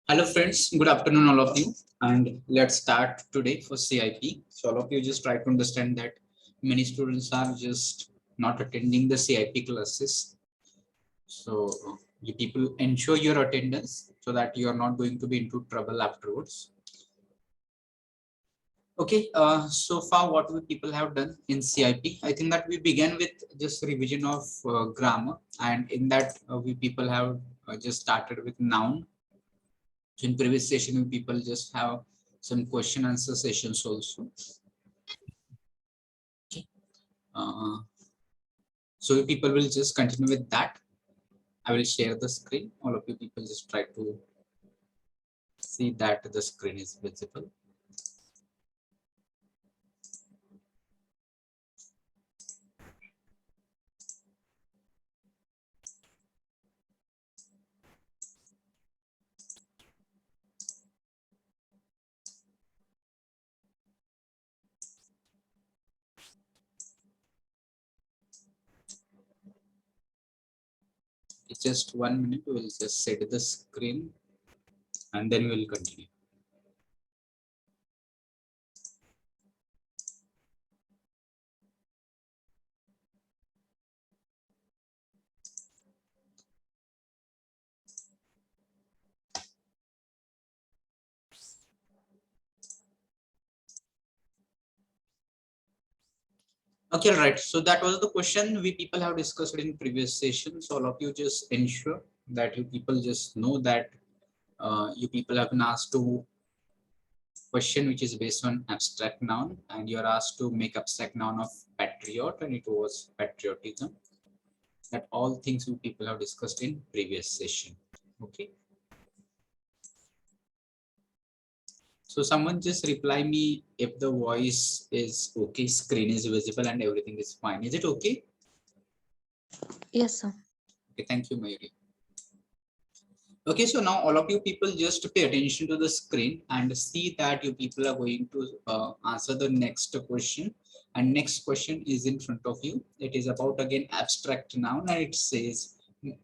Hello friends, good afternoon all of you, and let's start today for CIP. So all of you just try to understand that many students are just not attending the CIP classes. So you people ensure your attendance so that you are not going to be into trouble afterwards. Okay, so far what we people have done in CIP, I think that we began with just revision of grammar, and in that we people have just started with noun. So in previous session, we people just have some question answer sessions also. Okay. Uh, so people will just continue with that. I will share the screen. All of you people just try to see that the screen is visible. It's just 1 minute. We will just set the screen and then we will continue. Okay, right. So that was the question we people have discussed in previous sessions. So all of you just ensure that you people just know that you people have been asked to question which is based on abstract noun, and you're asked to make abstract noun of patriot, and it was patriotism. That all things we people have discussed in previous session. Okay, so someone just reply me if the voice is okay, screen is visible and everything is fine. Is it okay? Yes, sir. Okay, thank you, Mayuri. Okay, so now all of you people just pay attention to the screen and see that you people are going to answer the next question. And next question is in front of you. It is about again abstract noun, and it says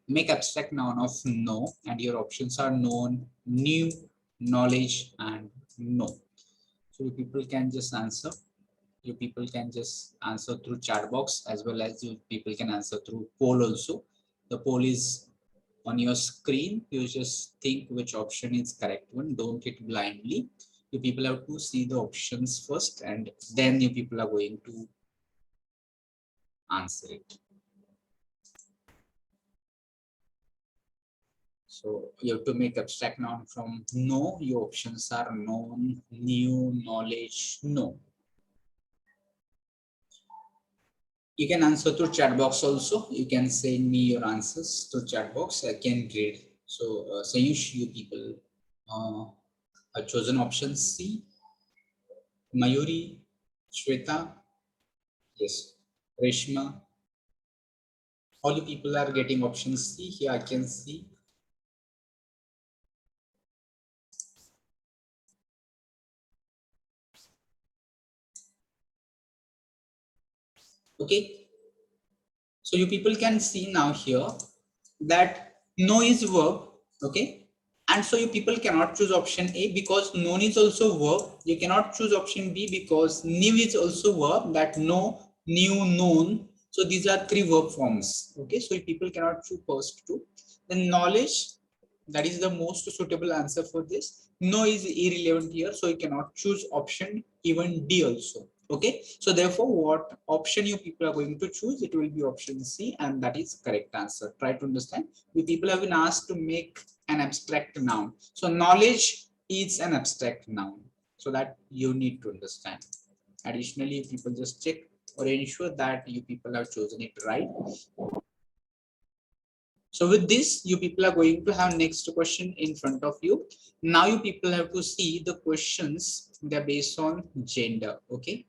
make abstract noun of no, and your options are known, new, knowledge, and no. So you people can just answer. You people can just answer through chat box, as well as you people can answer through poll also. The poll is on your screen. You just think which option is correct one. Don't hit blindly. You people have to see the options first, and then you people are going to answer it. So you have to make abstract noun from no. Your options are known, new, knowledge, no. You can answer through chat box also. You can send me your answers to chat box. I can read. So Sayush, you people have chosen option C. Mayuri, Shweta, yes, Reshma. All you people are getting option C. Here I can see. Okay. So you people can see now here that no is verb. Okay. And so you people cannot choose option A because known is also verb. You cannot choose option B because new is also verb. That no, new, known. So these are three verb forms. Okay. So people cannot choose first two. Then knowledge, that is the most suitable answer for this. No is irrelevant here. So you cannot choose option even D also. Okay. So therefore what option you people are going to choose, it will be option C, and that is correct answer. Try to understand. We people have been asked to make an abstract noun. So knowledge is an abstract noun. So that you need to understand. Additionally, people just check or ensure that you people have chosen it right. So with this, you people are going to have next question in front of you. Now you people have to see the questions. They're based on gender. Okay.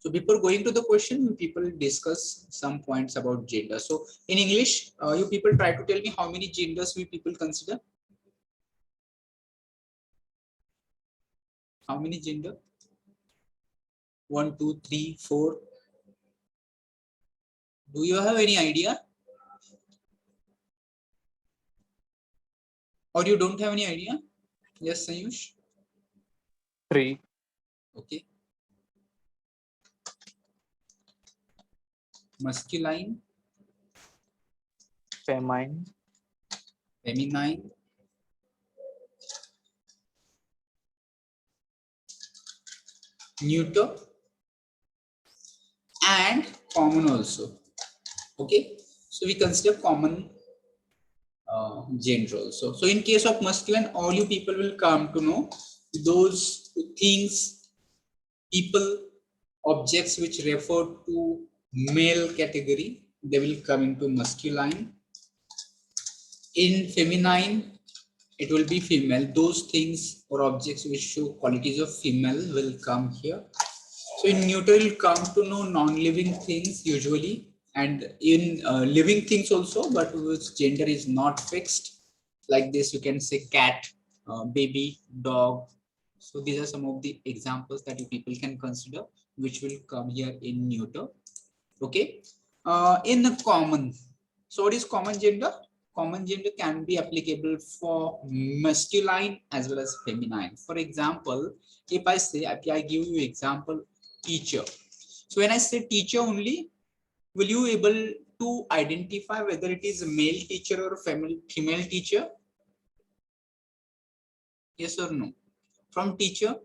So before going to the question, you people discuss some points about gender. So in English, you people try to tell me how many genders we people consider. How many gender? 1, 2, 3, 4. Do you have any idea? Or you don't have any idea? Yes, Sayush? 3. Okay. Masculine, Feminine, feminine, neuter, and common also. Okay. So we consider common gender also. So in case of masculine, all you people will come to know those things, people, objects which refer to male category, they will come into masculine. In feminine, it will be female. Those things or objects which show qualities of female will come here. So in neuter, you'll come to know non-living things usually, and in living things also, but whose gender is not fixed. Like this, you can say cat, baby, dog. So these are some of the examples that you people can consider, which will come here in neuter. Okay. In the common. So what is common gender? Common gender can be applicable for masculine as well as feminine. For example, if I say, if I give you example, teacher. So when I say teacher only, will you able to identify whether it is a male teacher or a female teacher? Yes or no? From teacher,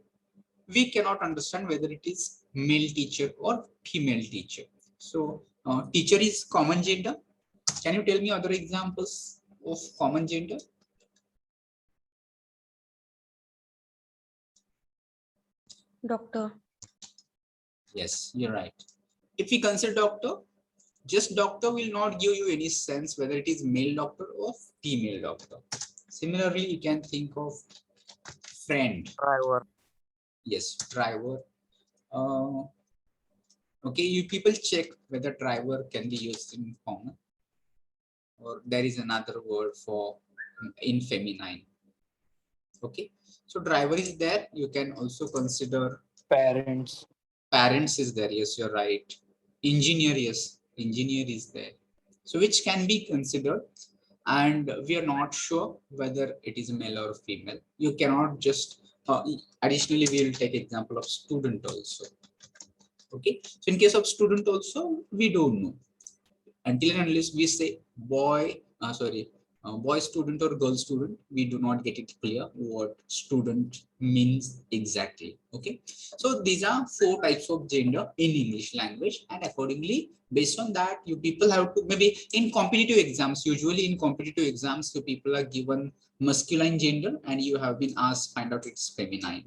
we cannot understand whether it is male teacher or female teacher. So teacher is common gender. Can you tell me other examples of common gender? Doctor. Yes, you're right. If we consider doctor, just doctor will not give you any sense whether it is male doctor or female doctor. Similarly, you can think of friend. driver, Yes, driver. Okay, you people check whether driver can be used in common, or there is another word for in feminine. Okay, so driver is there. You can also consider parents, parents is there. Yes, you're right. Engineer, yes, engineer is there. So which can be considered, and we are not sure whether it is male or female. You cannot just additionally we will take example of student also. Okay, so in case of student also we don't know until and unless we say boy, boy student or girl student, we do not get it clear what student means exactly. Okay, so these are 4 types of gender in English language, and accordingly, based on that, you people have to maybe in competitive exams. Usually, in competitive exams, you people are given masculine gender, and you have been asked find out its feminine.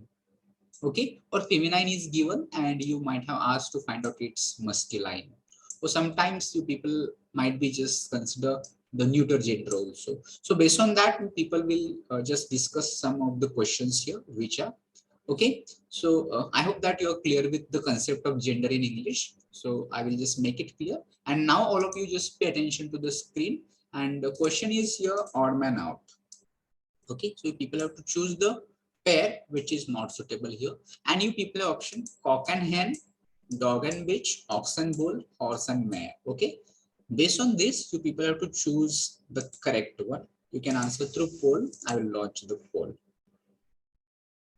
Okay, or feminine is given, and you might have asked to find out its masculine. Or sometimes you people might be just consider the neuter gender also. So based on that, people will just discuss some of the questions here, which are okay. So I hope that you are clear with the concept of gender in English. So I will just make it clear. And now all of you just pay attention to the screen. And the question is here, odd man out. Okay, so people have to choose the pair which is not suitable here, and you people have option cock and hen, dog and bitch, ox and bull, horse and mare. Okay, based on this, you people have to choose the correct one. You can answer through poll. I will launch the poll,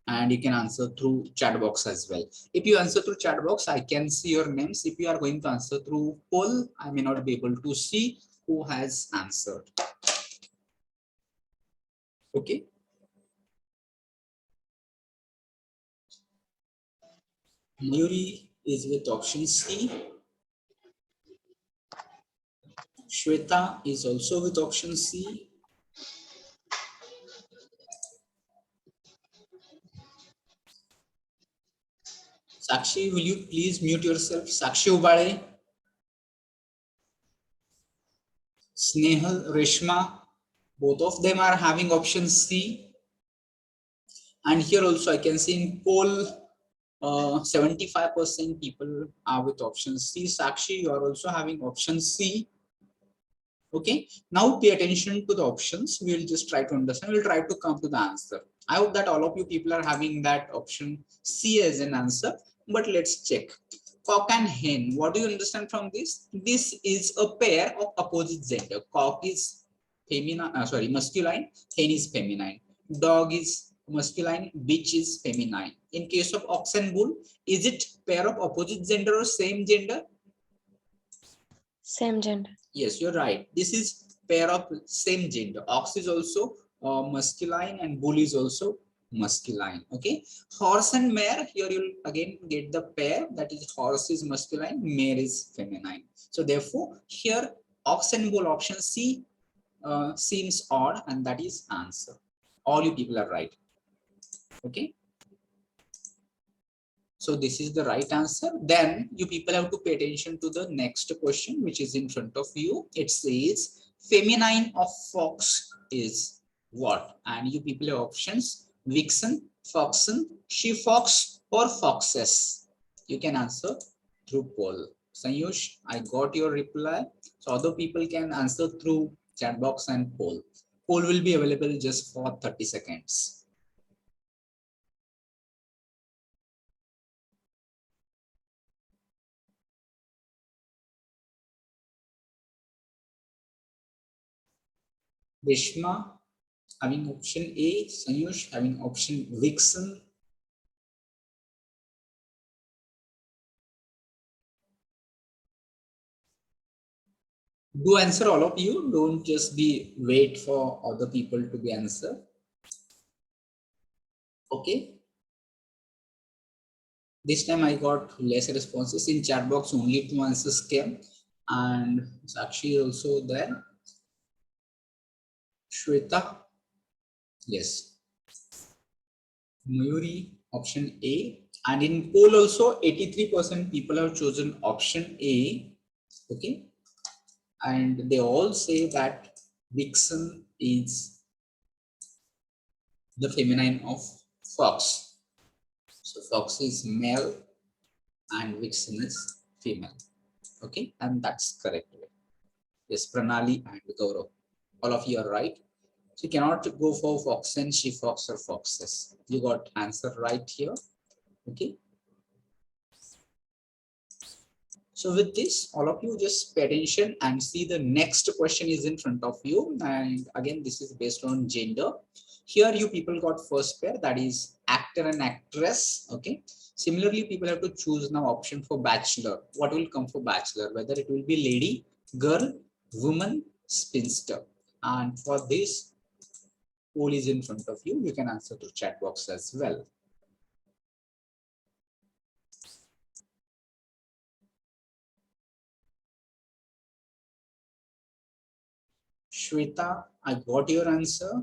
and you can answer through chat box as well. If you answer through chat box, I can see your names. If you are going to answer through poll, I may not be able to see who has answered. Okay. Mayuri is with option C. Shweta is also with option C. Sakshi, will you please mute yourself? Sakshi Ubale, Snehal, Reshma, both of them are having option C. And here also I can see in poll, 75% people are with option C. Sakshi, you are also having option C. Okay, now pay attention to the options. We'll just try to understand. We'll try to come to the answer. I hope that all of you people are having that option C as an answer, but let's check. Cock and hen. What do you understand from this? This is a pair of opposite gender. Cock is masculine, hen is feminine, dog is masculine, bitch is feminine. In case of ox and bull, is it pair of opposite gender or same gender? Same gender. Yes, you're right. This is pair of same gender. Ox is also masculine and bull is also masculine. Okay. Horse and mare, here you'll again get the pair, that is horse is masculine, mare is feminine. So therefore here ox and bull option C seems odd, and that is answer. All you people are right. Okay. So this is the right answer. Then you people have to pay attention to the next question, which is in front of you. It says feminine of fox is what? And you people have options: vixen, foxen, she fox, or foxes. You can answer through poll. Sanyush, I got your reply. So other people can answer through chat box and poll. Poll will be available just for 30 seconds. Rishma having option A, Sanyush having option Vixen. Do answer, all of you. Don't just be wait for other people to be answered. Okay. This time I got less responses in chat box. Only 2 answers came, and Sakshi also there. Shweta, yes. Mayuri, option A. And in poll also 83% people have chosen option A. Okay. And they all say that Vixen is the feminine of fox. So fox is male and vixen is female. Okay, and that's correct. Yes, Pranali and Gaurav, all of you are right. So you cannot go for foxen, she fox, or foxes. You got answer right here. Okay. So with this, all of you just pay attention and see the next question is in front of you. And again, this is based on gender. Here you people got first pair, that is actor and actress. Okay. Similarly, people have to choose now option for bachelor. What will come for bachelor? Whether it will be lady, girl, woman, spinster. And for this, poll is in front of you. You can answer to chat box as well. Shweta, I got your answer.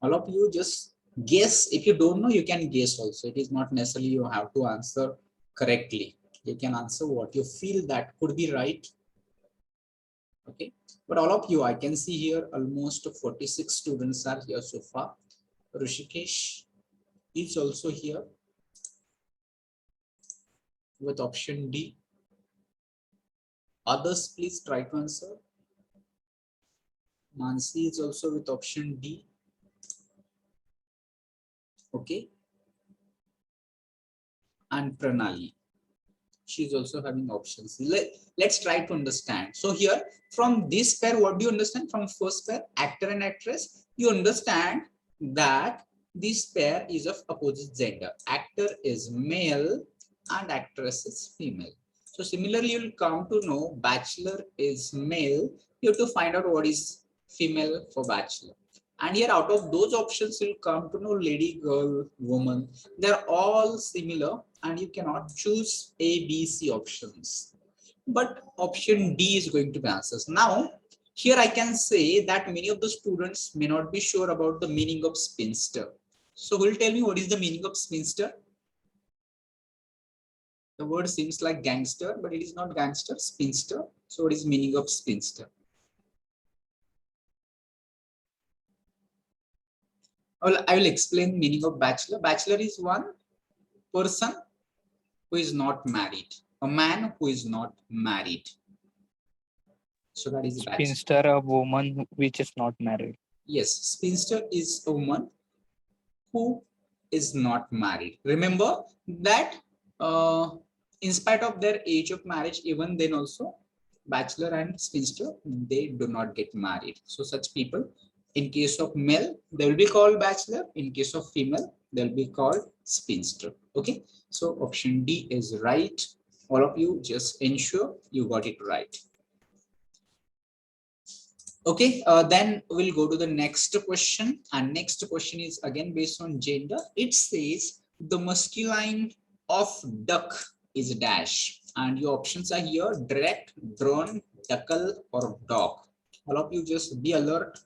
All of you just guess. If you don't know, you can guess also. It is not necessarily you have to answer correctly. You can answer what you feel that could be right. Okay. But all of you, I can see here almost 46 students are here so far. Rishikesh is also here with option D. Others, please try to answer. Nancy is also with option D. Okay. And Pranali, she's also having options. Let's try to understand. So here from this pair, what do you understand from first pair, actor and actress? You understand that this pair is of opposite gender. Actor is male and actress is female. So similarly, you'll come to know bachelor is male. You have to find out what is female for bachelor. And here out of those options, you'll come to know lady, girl, woman. They're all similar and you cannot choose A, B, C options. But option D is going to be answers. Now, here I can say that many of the students may not be sure about the meaning of spinster. So who will tell me what is the meaning of spinster? The word seems like gangster, but it is not gangster, spinster. So what is meaning of spinster? I will explain meaning of bachelor. Bachelor is one person who is not married, a man who is not married. So that is bachelor. Spinster, a woman which is not married. Yes, spinster is a woman who is not married. Remember that in spite of their age of marriage, even then also bachelor and spinster, they do not get married. So such people, in case of male, they will be called bachelor. In case of female, they'll be called spinster. Okay, so option D is right. All of you just ensure you got it right. Okay, then we'll go to the next question, and next question is again based on gender. It says the masculine of duck is dash, and your options are here: direct, drone, duckle, or dog. All of you just be alert,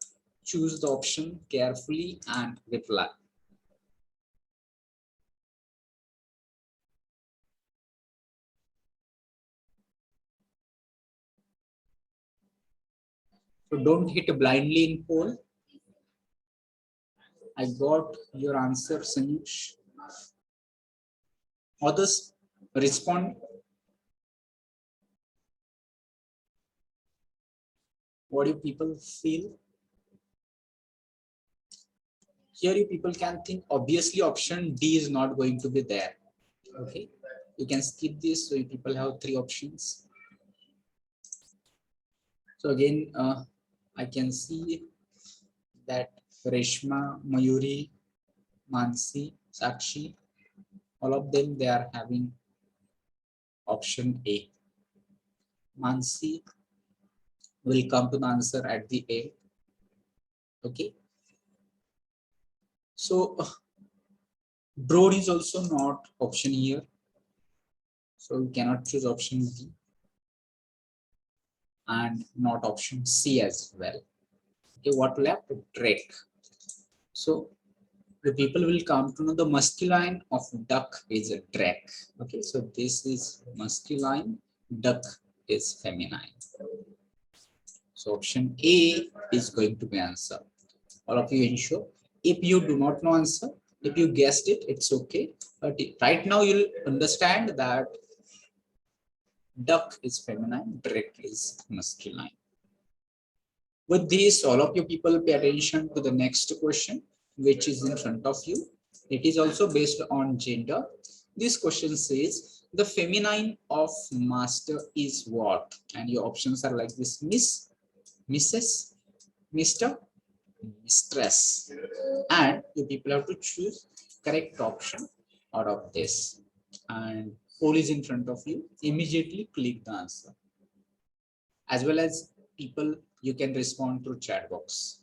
choose the option carefully and reply. So don't hit blindly in poll. I got your answer, Sanjush. Others respond. What do people feel? Here you people can think, obviously option D is not going to be there. Okay, you can skip this, so you people have three options. So again, I can see that Reshma, Mayuri, Mansi, Sakshi, all of them, they are having option A. Mansi will come to the answer at the end. Okay, so drone is also not option here, so you cannot choose option B and not option C as well. Okay, what left? Drake. So the people will come to know the masculine of duck is a drake. Okay, so this is masculine, duck is feminine. So option A is going to be answer. All of you ensure. If you do not know answer, if you guessed it, it's okay. But right now you'll understand that duck is feminine, drake is masculine. With this, all of you people pay attention to the next question, which is in front of you. It is also based on gender. This question says, the feminine of master is what? And your options are like this: Miss, Mrs., Mr., Mistress. And you people have to choose correct option out of this. And poll is in front of you. Immediately click the answer. As well as people, you can respond through chat box.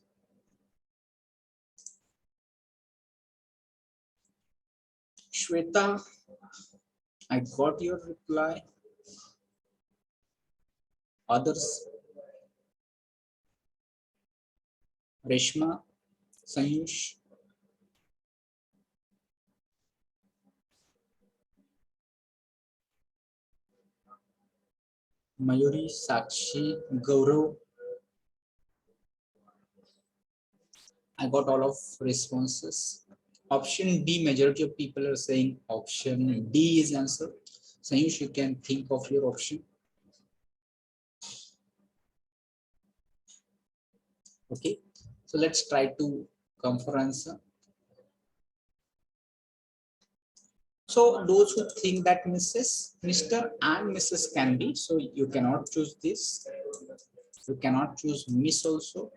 Shweta, I got your reply. Others, Reshma, Sayush, Mayuri, Sakshi, Gaurav. I got all of responses. Option D, majority of people are saying option D is answer. Sayush, you can think of your option. Okay, so let's try to come for answer. So those who think that Mr. and Mrs. can be, so you cannot choose this. You cannot choose Miss also.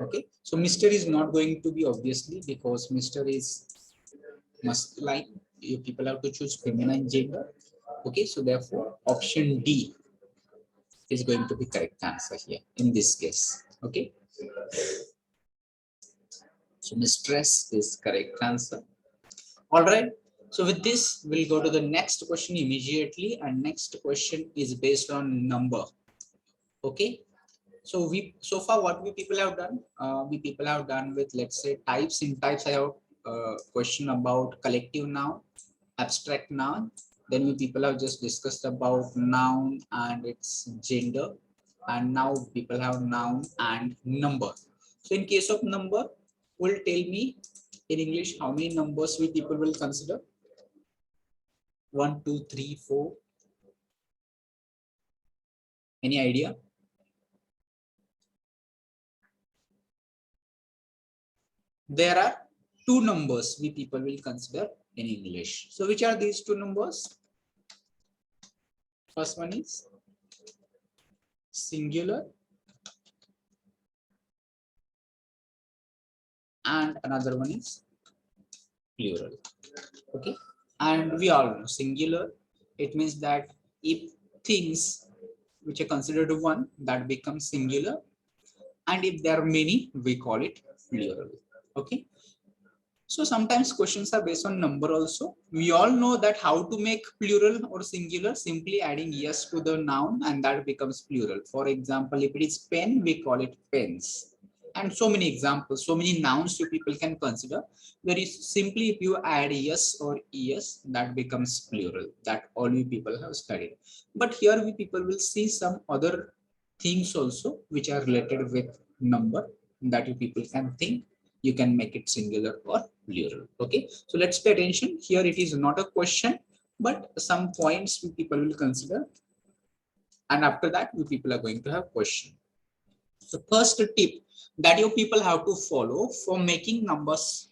Okay, so Mr. is not going to be, obviously, because Mr. is masculine. You people have to choose feminine gender. Okay, so therefore option D is going to be correct answer here in this case. Okay, so mistress is correct answer. All right, so with this we'll go to the next question immediately, and next question is based on number. Okay, so so far what we people have done, we people have done with, let's say, types. In types I have question about collective noun, abstract noun. Then we people have just discussed about noun and its gender, and now people have noun and number. So in case of number, will tell me in English how many numbers we people will consider? 1, 2, 3, 4. Any idea? There are two numbers we people will consider in English. So which are these two numbers? First one is singular and another one is plural. Okay, and we all know singular, it means that if things which are considered one, that becomes singular, and if there are many, we call it plural. Okay, so sometimes questions are based on number also. We all know that how to make plural or singular, simply adding yes to the noun and that becomes plural. For example, if it is pen, we call it pens. And so many examples, so many nouns you people can consider. Where is simply if you add yes or es, that becomes plural. That all you people have studied. But here we people will see some other things also which are related with number that you people can think. You can make it singular or plural. Okay, so let's pay attention here. It is not a question, but some points we people will consider, and after that we people are going to have question. So first tip that you people have to follow for making numbers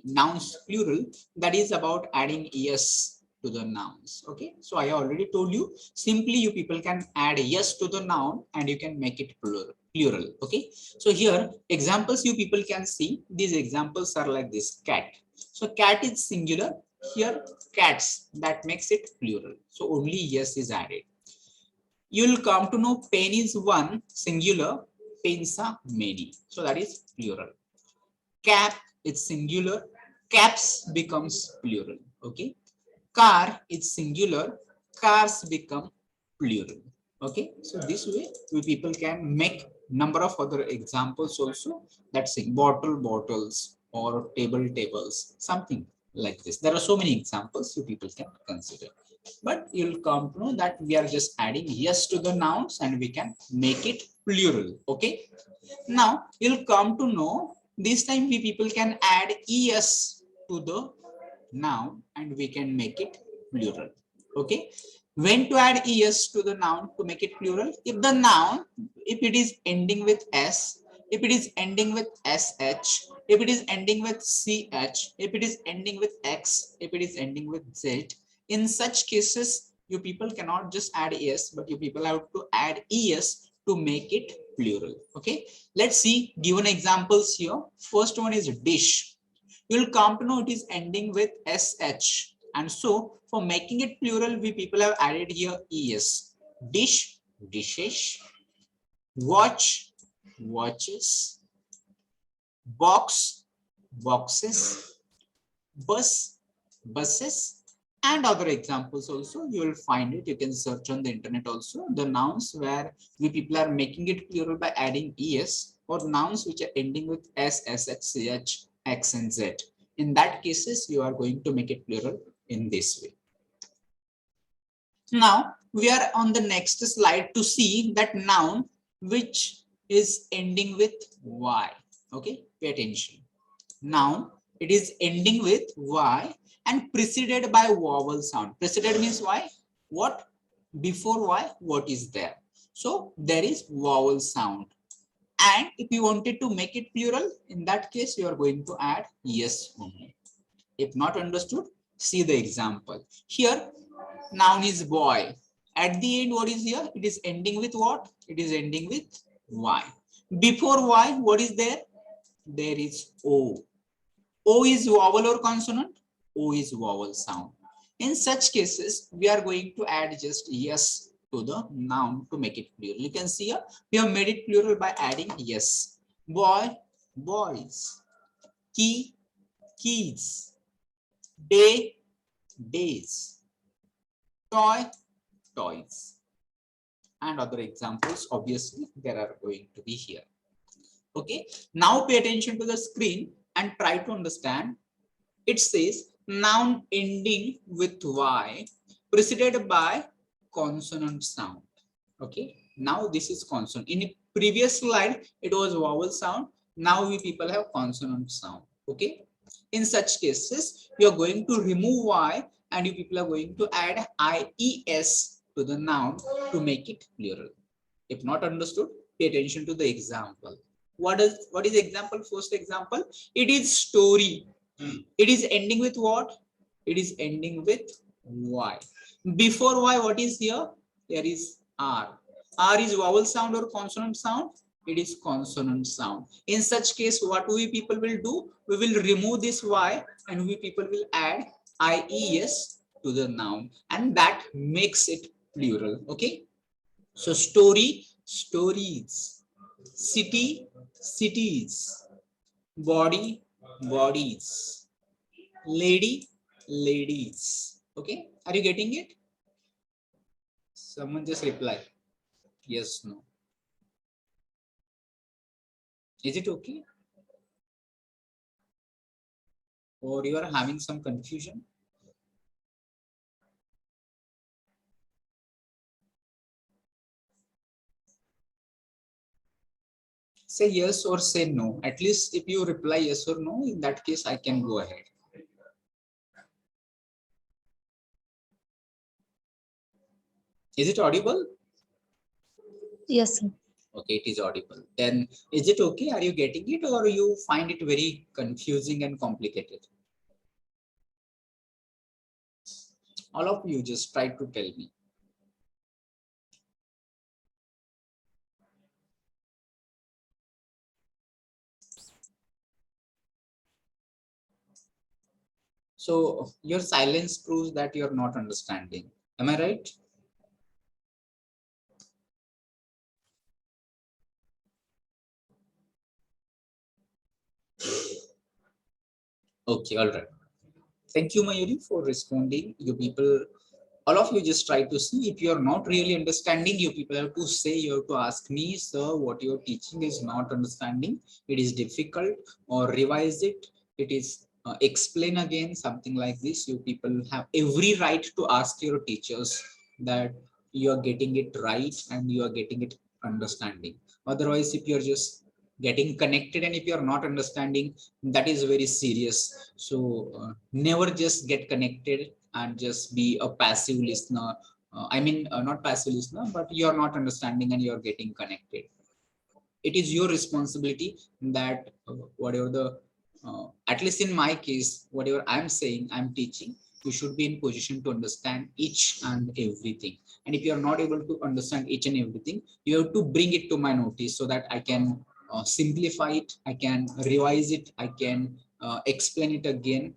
nouns plural, that is about adding yes to the nouns. Okay, so I already told you, simply you people can add yes to the noun and you can make it plural. Okay, so here examples you people can see, these examples are like this: cat. So cat is singular, here cats, that makes it plural, so only yes is added. You'll come to know pen is one, singular, pens are many, so that is plural. Cap is singular, caps becomes plural. Okay, car is singular, cars become plural. Okay, so this way we people can make number of other examples also, that's in bottle, bottles, or table, tables, something like this. There are so many examples you people can consider, but you'll come to know that we are just adding yes to the nouns and we can make it plural. Okay, now you'll come to know this time we people can add es to the noun and we can make it plural. Okay, when to add es to the noun to make it plural? If the noun, if it is ending with s, if it is ending with sh, if it is ending with ch, if it is ending with x, if it is ending with z, in such cases you people cannot just add es, but you people have to add es to make it plural. Okay, let's see given examples here. First one is dish. You'll come to know it is ending with sh, and so for making it plural we people have added here es. Dish, dishes. Watch, watches. Box, boxes. Bus, buses, and other examples also you will find it. You can search on the internet also the nouns where we people are making it plural by adding es, or nouns which are ending with s, sh, ch, x, and z. In that cases you are going to make it plural in this way. Now we are on the next slide to see that noun which is ending with y. Okay, pay attention. Noun, it is ending with y and preceded by vowel sound. Preceded means y, what? Before y, what is there? So there is vowel sound. And if you wanted to make it plural, in that case you are going to add yes only. If not understood, see the example. Here noun is boy. At the end, what is here? It is ending with what? It is ending with y. Before y, what is there? There is o. O is vowel or consonant? O is vowel sound. In such cases, we are going to add just yes to the noun to make it plural. You can see here, we have made it plural by adding yes. Boy, boys. Key, keys. Day, days. Toy, toys. And other examples, obviously, there are going to be here. Okay, now pay attention to the screen and try to understand. It says noun ending with y preceded by consonant sound. Okay, now this is consonant. In the previous slide it was vowel sound, now we people have consonant sound. Okay, in such cases you are going to remove y and you people are going to add ies to the noun to make it plural. If not understood, pay attention to the example. What is example? First example, it is story. It is ending with what? It is ending with Y. Before Y, what is here? There is R. R is vowel sound or consonant sound? It is consonant sound. In such case, what we people will do? We will remove this Y and we people will add IES to the noun, and that makes it plural. Okay. So story, stories. City, cities. Body, bodies. Lady, ladies. Okay, are you getting it? Someone just reply yes, no. Is it okay, or you are having some confusion? Say yes or say no. At least if you reply yes or no, in that case I can go ahead. Is it audible? Yes, sir. Okay, it is audible. Then is it okay? Are you getting it, or you find it very confusing and complicated? All of you just try to tell me. So your silence proves that you're not understanding. Am I right? Okay, all right. Thank you, Mayuri, for responding. You people, all of you just try to see. If you're not really understanding, you people have to say, you have to ask me, sir, what you're teaching is not understanding. It is difficult, or revise it. It is explain again, something like this. You people have every right to ask your teachers that you are getting it right and you are getting it understanding. Otherwise, if you're just getting connected and if you're not understanding, that is very serious. So never just get connected and just be a passive listener. Not passive listener, but you're not understanding and you're getting connected. It is your responsibility that whatever the, at least in my case, whatever I'm saying, I'm teaching, you should be in position to understand each and everything. And if you're not able to understand each and everything, you have to bring it to my notice so that I can simplify it, I can revise it, I can explain it again.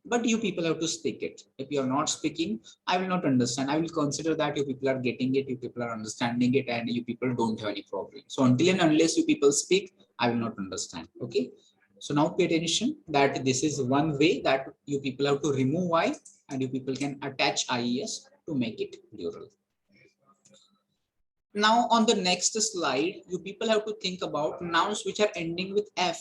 But you people have to speak it. If you are not speaking, I will not understand. I will consider that you people are getting it, you people are understanding it, and you people don't have any problem. So until and unless you people speak, I will not understand. Okay. So now pay attention that this is one way that you people have to remove Y and you people can attach IES to make it plural. Now on the next slide, you people have to think about nouns which are ending with F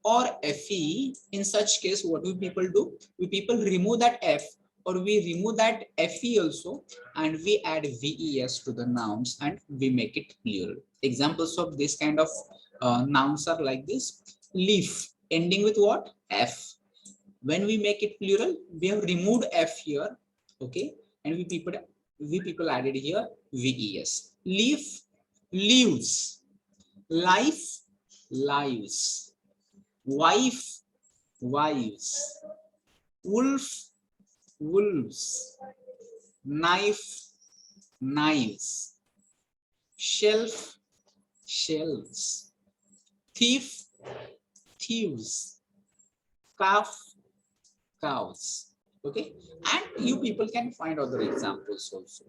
or FE. In such case, what do people do? We people remove that F, or we remove that FE also, and we add VES to the nouns and we make it plural. Examples of this kind of nouns are like this. Leaf ending with what? F. When we make it plural, we have removed F here, okay, and we people added here VES. Leaf, leaves. Life, lives. Wife, wives. Wolf, wolves. Knife, knives. Shelf, shelves. Thief, thieves. Calf, cows. Okay, and you people can find other examples also.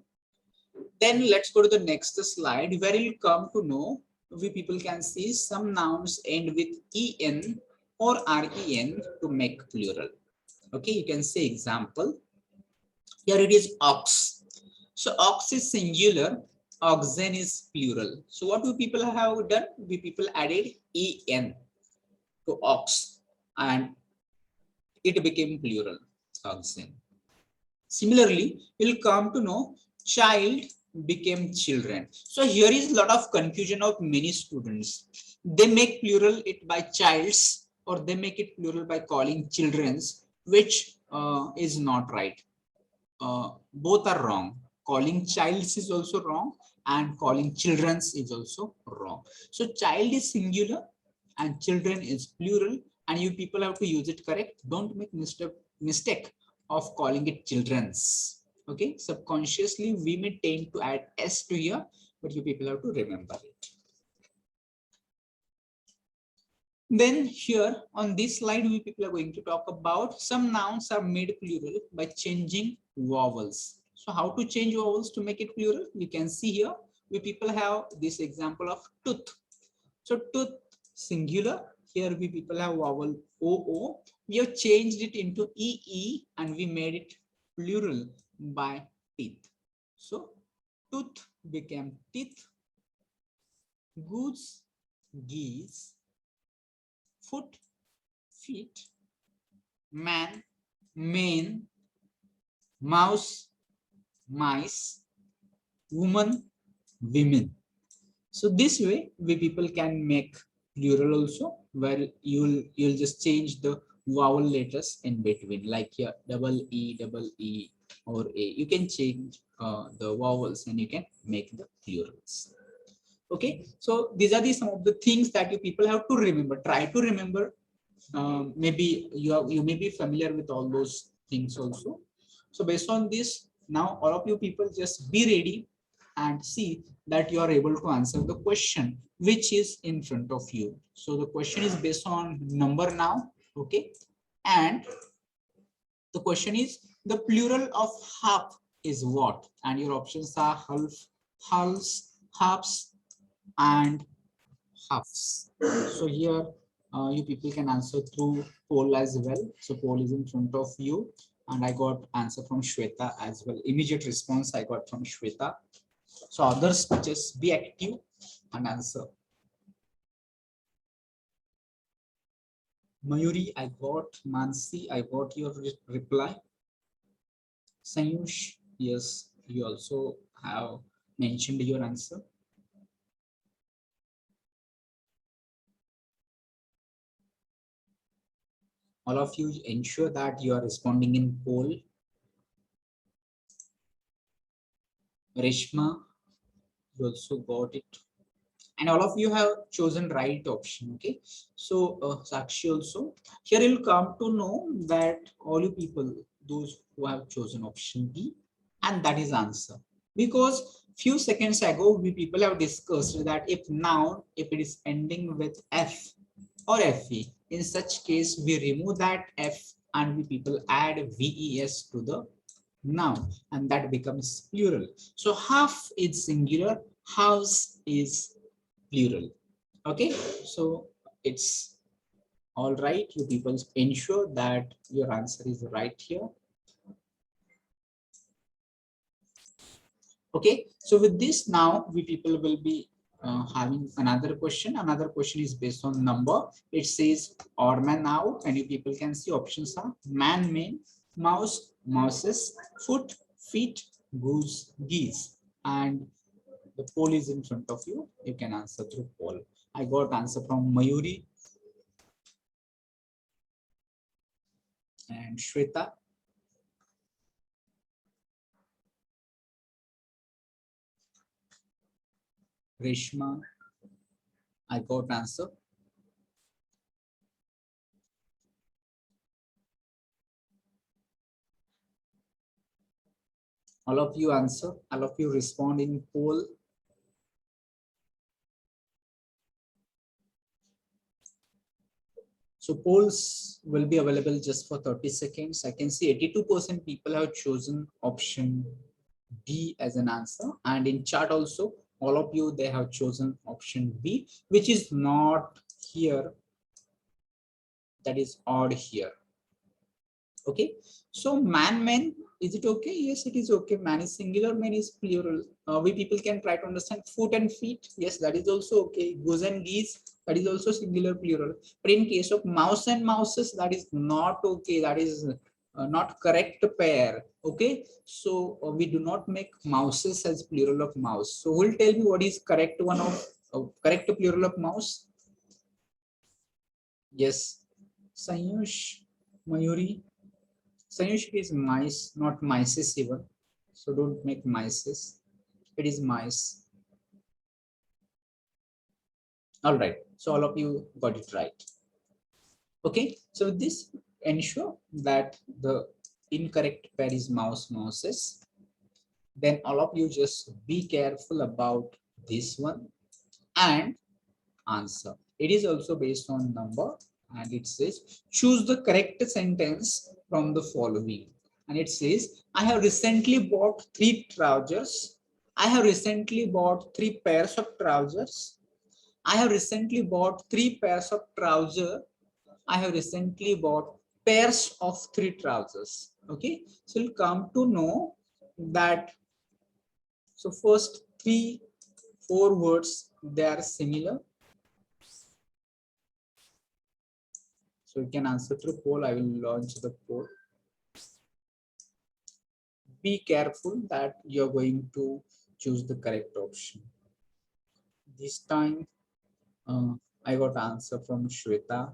Then let's go to the next slide where you'll come to know, we people can see some nouns end with en or ren to make plural. Okay, you can say example. Here it is ox. So ox is singular, oxen is plural. So what do people have done? We people added en to ox and it became plural, oxen. Similarly, you'll come to know child became children. So here is a lot of confusion of many students. They make plural it by childs, or they make it plural by calling children's, which is not right. Both are wrong. Calling childs is also wrong and calling children's is also wrong. So child is singular and children is plural, and you people have to use it correct. Don't make mistake of calling it children's. Okay, subconsciously we may tend to add s to here, but you people have to remember it. Then here on this slide, we people are going to talk about some nouns are made plural by changing vowels. So how to change vowels to make it plural? You can see here, we people have this example of tooth. So tooth singular, here we people have vowel OO. We have changed it into EE and we made it plural by teeth. So tooth became teeth, goose, geese, foot, feet, man, mane, mouse, mice, woman, women. So this way we people can make plural also, where you'll just change the vowel letters in between, like here double E or A. You can change the vowels and you can make the plurals. Okay, so these are the some of the things that you people have to remember. Try to remember. Maybe you may be familiar with all those things also. So based on this, now all of you people just be ready and see that you are able to answer the question which is in front of you. So the question is based on number now. Okay, and the question is the plural of half is what? And your options are half, halves, halves, and halves. So here you people can answer through poll as well. So poll is in front of you, and I got answer from Shweta as well. Immediate response I got from Shweta. So others just be active and answer. Mayuri, I got. Mansi, I got your reply. Sayush, yes, you also have mentioned your answer. All of you ensure that you are responding in poll. Reshma, you also got it. And all of you have chosen right option. Okay, so Sakshi also, here you'll come to know that all you people, those who have chosen option B, and that is answer, because few seconds ago we people have discussed that if noun, if it is ending with F or FE, in such case we remove that F and we people add VES to the noun, and that becomes plural. So half is singular, house is plural. Okay, so it's all right. You people ensure that your answer is right here. Okay, so with this now we people will be having another question. Another question is based on number. It says or man now, and you people can see options are man, man, mouse, mouses, foot, feet, goose, geese, and the poll is in front of you. You can answer through poll. I got answer from Mayuri and Shweta. Reshma, I got answer. All of you answer, all of you respond in poll. So polls will be available just for 30 seconds. I can see 82% people have chosen option D as an answer. And in chat also, all of you, they have chosen option B, which is not here. That is odd here. Okay, so man, man, is it okay? Yes, it is okay. Man is singular, man is plural. We people can try to understand foot and feet. Yes, that is also okay. Goose and geese, that is also singular, plural. But in case of mouse and mouses, that is not okay. That is not correct pair. Okay, so we do not make mouses as plural of mouse. So who will tell me what is correct one of correct plural of mouse? Yes, Sayush, Mayuri. Sayush, it is mice, not mices even. So don't make mices. It is mice. All right. So all of you got it right. Okay. So this ensure that the incorrect pair is mouse, mouses. then all of you just be careful about this one and answer. It is also based on number, and it says choose the correct sentence from the following. And it says, I have recently bought 3 trousers. I have recently bought 3 pairs of trousers. I have recently bought 3 pairs of trousers. I have recently bought pairs of 3 trousers. Okay, so you'll come to know that. So first 3-4 words, they are similar. So you can answer through poll. I will launch the poll. Be careful that you're going to choose the correct option. This time, I got answer from Shweta.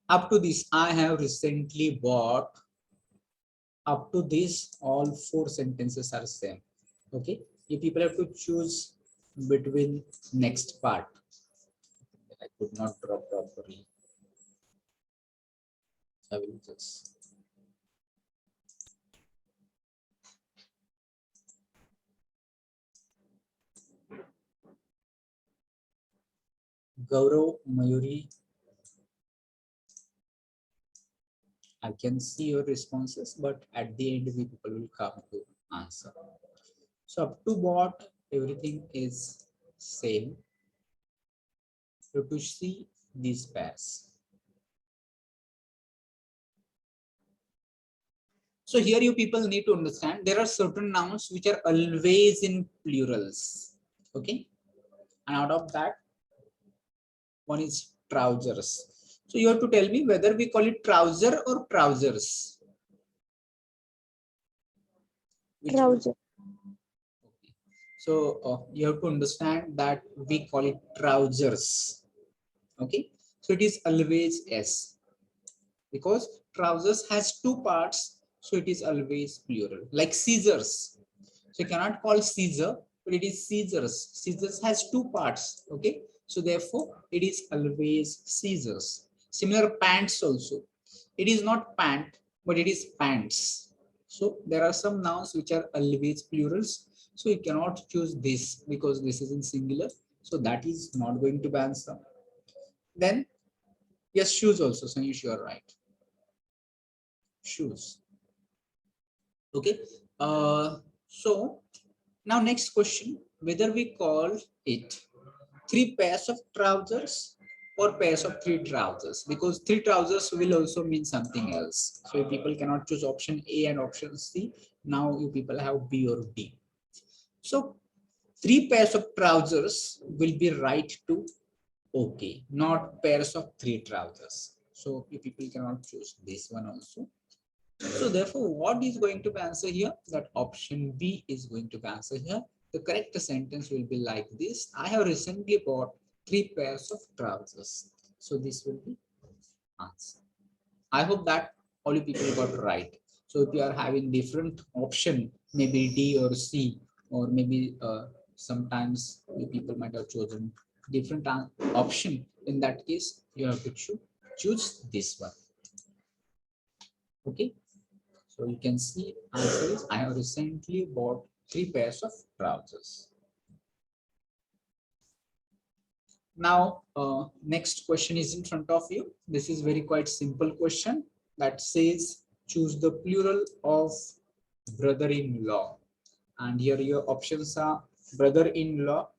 Up to this, I have recently bought. Up to this, all 4 sentences are same. Okay, you people have to choose between next part. I could not draw properly. I will just. Gaurav, Mayuri, I can see your responses, but at the end, we people will come to answer. So up to what everything is same. You have to see these pairs. So here you people need to understand there are certain nouns which are always in plurals. Okay, and out of that, one is trousers. So you have to tell me whether we call it trouser or trousers. Which one? Trouser. So you have to understand that we call it trousers. Okay, so it is always S because trousers has 2 parts, so it is always plural. Like scissors, so you cannot call Caesar, but it is scissors. Scissors has 2 parts. Okay, so therefore it is always scissors. Similar pants also. It is not pant, but it is pants. So there are some nouns which are always plurals. So you cannot choose this because this is in singular. So that is not going to be answer. Then yes, shoes also. So you are right. Shoes. Okay. So now next question, whether we call it 3 pairs of trousers or pairs of 3 trousers, because 3 trousers will also mean something else. So if people cannot choose option A and option C, now you people have B or D. So 3 pairs of trousers will be right to okay, not pairs of 3 trousers. So you people cannot choose this one also. So therefore, what is going to be answer here? That option B is going to be answer here. The correct sentence will be like this. I have recently bought 3 pairs of trousers. So this will be answer. I hope that all you people got right. So if you are having different option, maybe D or C, or maybe sometimes you people might have chosen different option. In that case, you have to choose this one. Okay. So you can see answer is I have recently bought 3 pairs of trousers. Now, next question is in front of you. This is very quite simple question that says choose the plural of brother-in-law. And here your options are brother-in-law.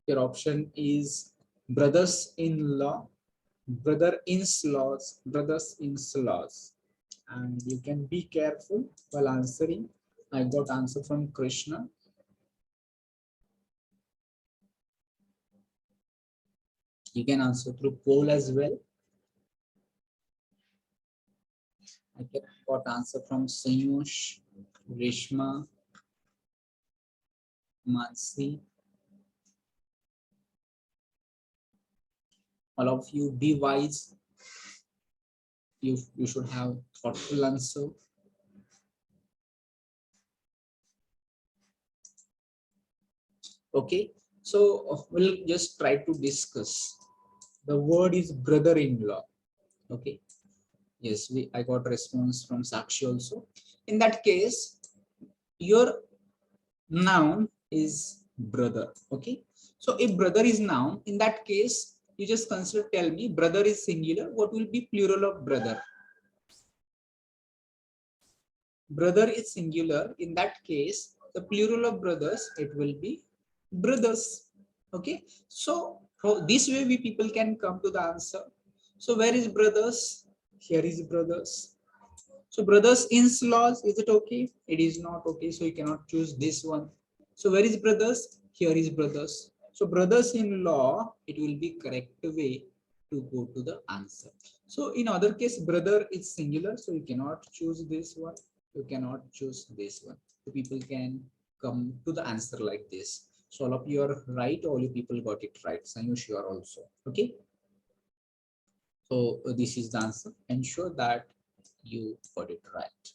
Your option is brothers-in-law, brother-in-laws, brothers-in-laws. And you can be careful while answering. I got answer from Krishna. You can answer through poll as well. I got answer from Sayush, Rishma, Mansi. All of you be wise. You should have thoughtful answer. Okay, so we'll just try to discuss The word is brother-in-law. Okay. Yes, I got a response from Sakshi also. In that case, your noun is brother. Okay. So if brother is noun, in that case, you just consider, tell me, brother is singular. What will be plural of brother? Brother is singular. In that case, the plural of brothers, it will be brothers. Okay. So this way we people can come to the answer. So where is brothers? Here is brothers. So brothers-in-laws, is it okay? It is not okay. So you cannot choose this one. So where is brothers? Here is brothers. So brothers-in-law, it will be correct way to go to the answer. So in other case, brother is singular. So you cannot choose this one. You cannot choose this one. So people can come to the answer like this. So all of you are right. All you people got it right. Sayush, you are also okay. So this is the answer. Ensure that you got it right.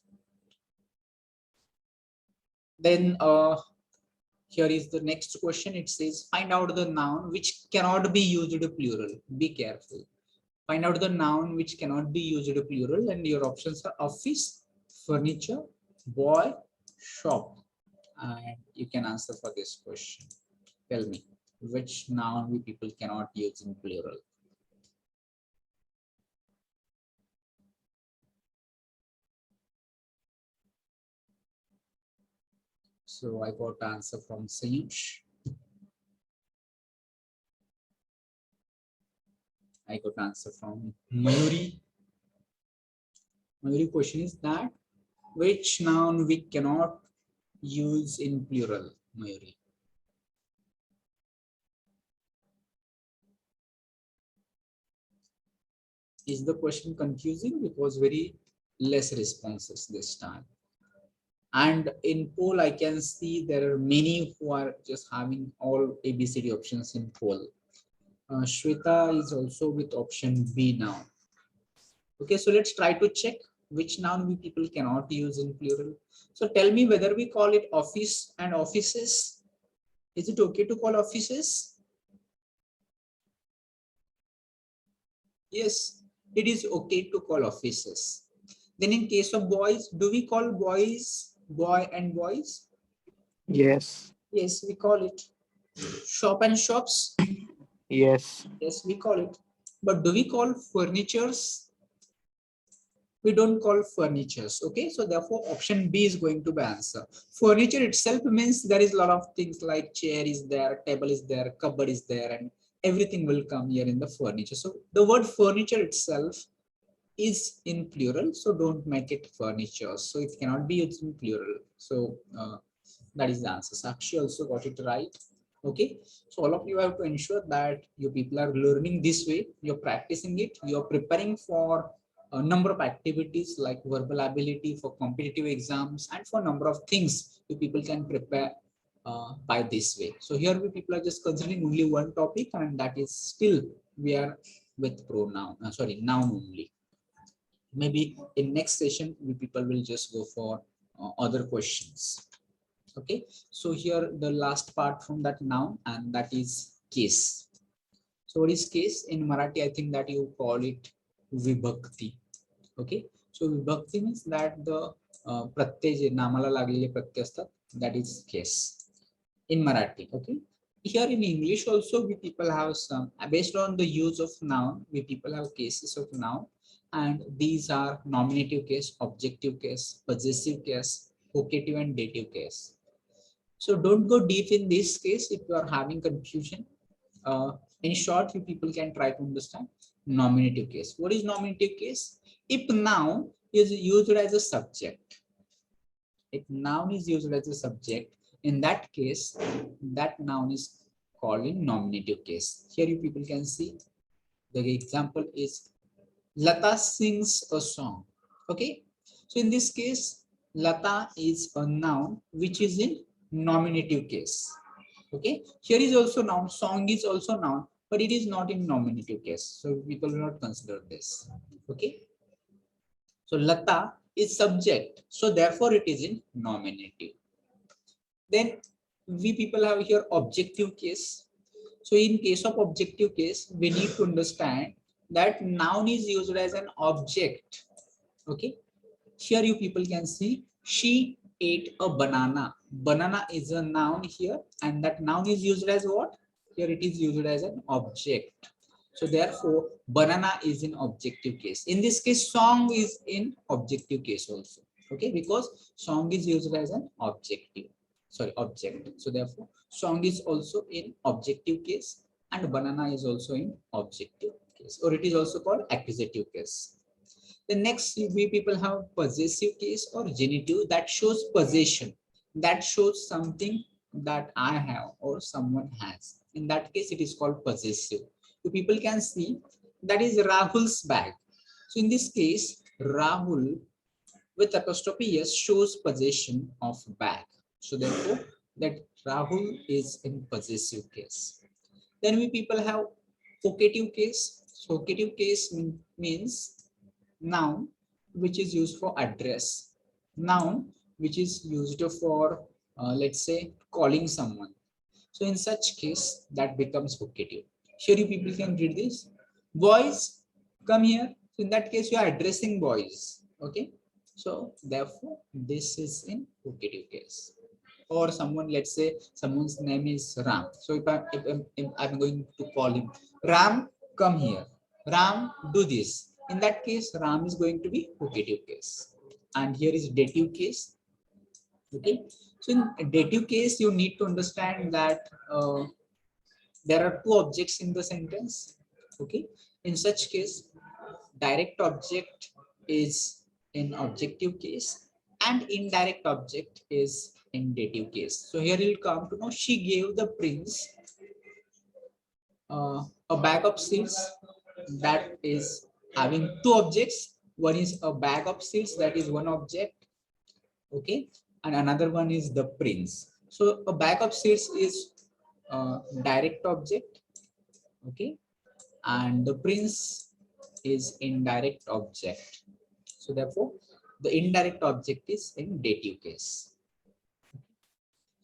Then here is the next question. It says, find out the noun which cannot be used plural. Be careful. Find out the noun which cannot be used plural, and your options are office, furniture, boy, shop. And you can answer for this question. Tell me, which noun we people cannot use in plural? So I got answer from Sayush. I got answer from Mayuri. Mayuri question is that which noun we cannot use in plural, Mayuri? Is the question confusing? Because very less responses this time. And in poll, I can see there are many who are just having all ABCD options in poll. Shweta is also with option B now. Okay, so let's try to check which noun we people cannot use in plural. So tell me whether we call it office and offices. Is it okay to call offices? Yes, it is okay to call offices. Then in case of boys, do we call boys boy and boys? Yes. Yes, we call it. Shop and shops? Yes. Yes, we call it. But do we call furnitures? We don't call furnitures. Okay, so therefore option B is going to be answer. Furniture itself means there is a lot of things like chair is there, table is there, cupboard is there, and everything will come here in the furniture. So the word furniture itself is in plural, so don't make it furniture. So it cannot be used in plural. So that is the answer. Sakshi also got it right. Okay, so all of you have to ensure that you people are learning this way, you're practicing it, you're preparing for a number of activities like verbal ability for competitive exams and for number of things you people can prepare by this way. So here we people are just considering only one topic, and that is still we are with pronoun, noun only. Maybe in next session we people will just go for other questions. Okay, so here the last part from that noun, and that is case. So what is case in Marathi? I think that you call it vibhakti. Okay, so vibhakti means that the pratyय जे नामाला लागलेले प्रत्यय असतात, that is case in Marathi. Okay, here in English also we people have some based on the use of noun. We people have cases of noun, and these are nominative case, objective case, possessive case, vocative and dative case. So don't go deep in this case if you are having confusion. In short, you people can try to understand nominative case. What is nominative case? If noun is used as a subject, if noun is used as a subject, in that case, that noun is called in nominative case. Here you people can see the example is Lata sings a song. Okay, so in this case, Lata is a noun which is in nominative case. Okay, here is also noun, song is also noun, but it is not in nominative case, so people will not consider this. Okay, so Lata is subject, so therefore it is in nominative. Then we people have here objective case. So in case of objective case, we need to understand that noun is used as an object. Okay. Here you people can see she ate a banana. Banana is a noun here, and that noun is used as what? Here it is used as an object. So therefore, banana is in objective case. In this case, song is in objective case also. Okay, because song is used as an objective. Sorry, object. So therefore, song is also in objective case, and banana is also in objective case, or it is also called accusative case. The next we people have possessive case or genitive that shows possession, that shows something that I have or someone has. In that case, it is called possessive. So people can see that is Rahul's bag. So in this case, Rahul with apostrophe s shows possession of bag. So therefore, that Rahul is in possessive case. Then we people have vocative case. So vocative case means noun which is used for address, noun which is used for let's say calling someone. So in such case that becomes vocative. Here you people can read this, boys come here. So in that case you are addressing boys. Okay, so therefore this is in vocative case. Or someone, let's say someone's name is Ram. So if I'm going to call him Ram, come here. Ram, do this. In that case, Ram is going to be vocative case. And here is dative case. Okay. So in dative case, you need to understand that there are two objects in the sentence. Okay. In such case, direct object is in objective case and indirect object is in dative case. So here you'll come to know she gave the prince a bag of seeds that is having two objects. One is a bag of seeds, that is one object. Okay. And another one is the prince. So a bag of seeds is a direct object. Okay. And the prince is indirect object. So therefore, the indirect object is in dative case.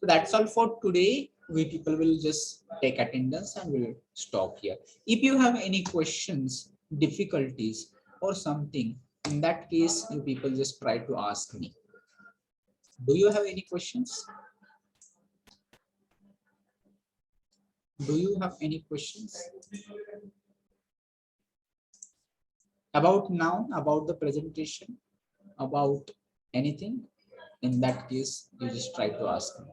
So that's all for today. We people will just take attendance and we'll stop here. If you have any questions, difficulties, or something, in that case, you people just try to ask me. Do you have any questions? Do you have any questions? About now, about the presentation, about anything? In that case, you just try to ask me.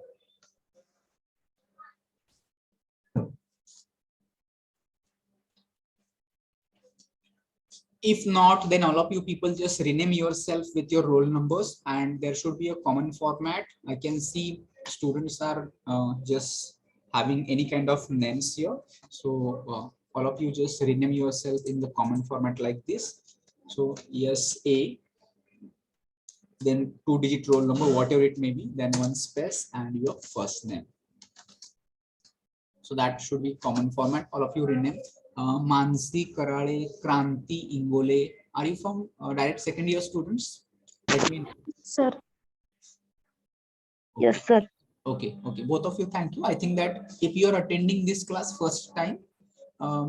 If not, then all of you people just rename yourself with your roll numbers and there should be a common format. I can see students are just having any kind of names here. So all of you just rename yourself in the common format like this. So yes, A, then 2-digit roll number, whatever it may be, then one space and your first name. So that should be common format. All of you rename. Mansi, Karale, Kranti, Ingole. Are you from direct second year students? Let me know. Sir. Okay. Yes, sir. Okay, okay. Both of you, thank you. I think that if you are attending this class first time,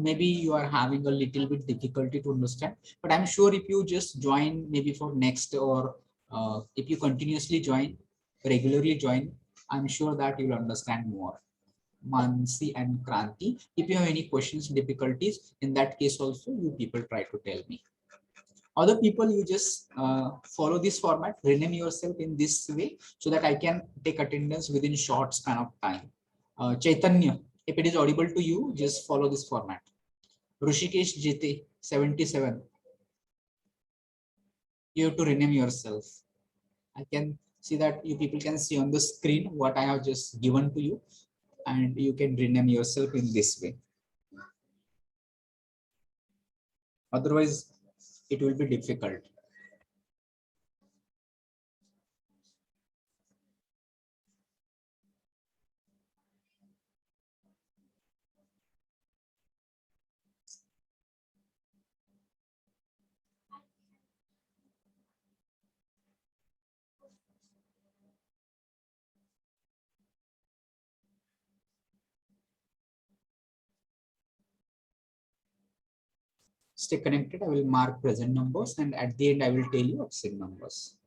maybe you are having a little bit difficulty to understand. But I'm sure if you just join maybe for next or if you continuously join, regularly join, I'm sure that you'll understand more. Mansi and Kranti. If you have any questions, difficulties, in that case also, you people try to tell me. Other people, you just follow this format, rename yourself in this way so that I can take attendance within short span of time. Chaitanya, if it is audible to you, just follow this format. Rushikesh Jite, 77. You have to rename yourself. I can see that you people can see on the screen what I have just given to you. And you can rename yourself in this way. Otherwise, it will be difficult. Stay connected. I will mark present numbers, and at the end, I will tell you absent numbers.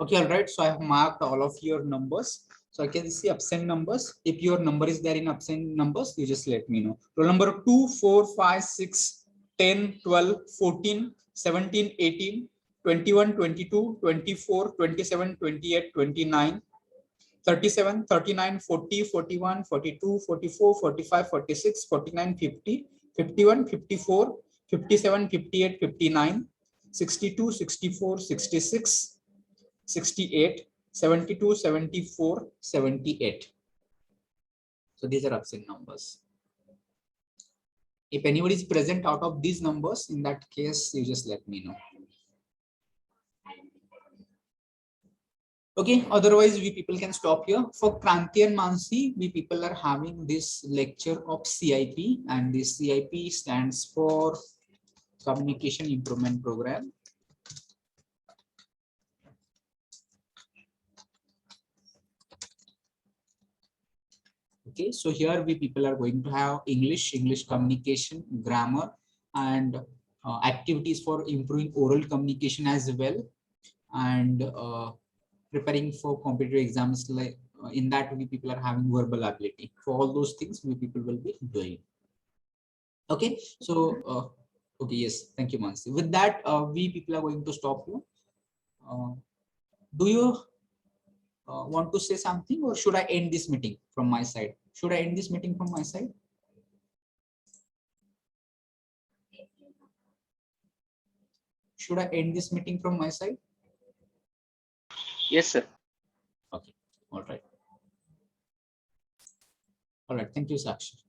Okay, all right. So I have marked all of your numbers. So I can see absent numbers. If your number is there in absent numbers, you just let me know. Roll number 2, 4, 5, 6, 10, 12, 14, 17, 18, 21, 22, 24, 27, 28, 29, 37, 39, 40, 41, 42, 44, 45, 46, 49, 50, 51, 54, 57, 58, 59, 62, 64, 66, 68, 72, 74, 78. So these are absent numbers. If anybody is present out of these numbers, in that case, you just let me know. Okay, otherwise we people can stop here. For Kranti and Mansi, we people are having this lecture of CIP, and this CIP stands for Communication Improvement Program. Okay, so here we people are going to have English communication, grammar, and activities for improving oral communication as well, and preparing for competitive exams. Like in that, we people are having verbal ability. For all those things, we people will be doing. Okay, so okay, yes, thank you, Mansi. With that, we people are going to stop here. Do you want to say something, or should I end this meeting from my side? Should I end this meeting from my side? Should I end this meeting from my side? Yes, sir. Okay, all right. All right, thank you, Sakshi.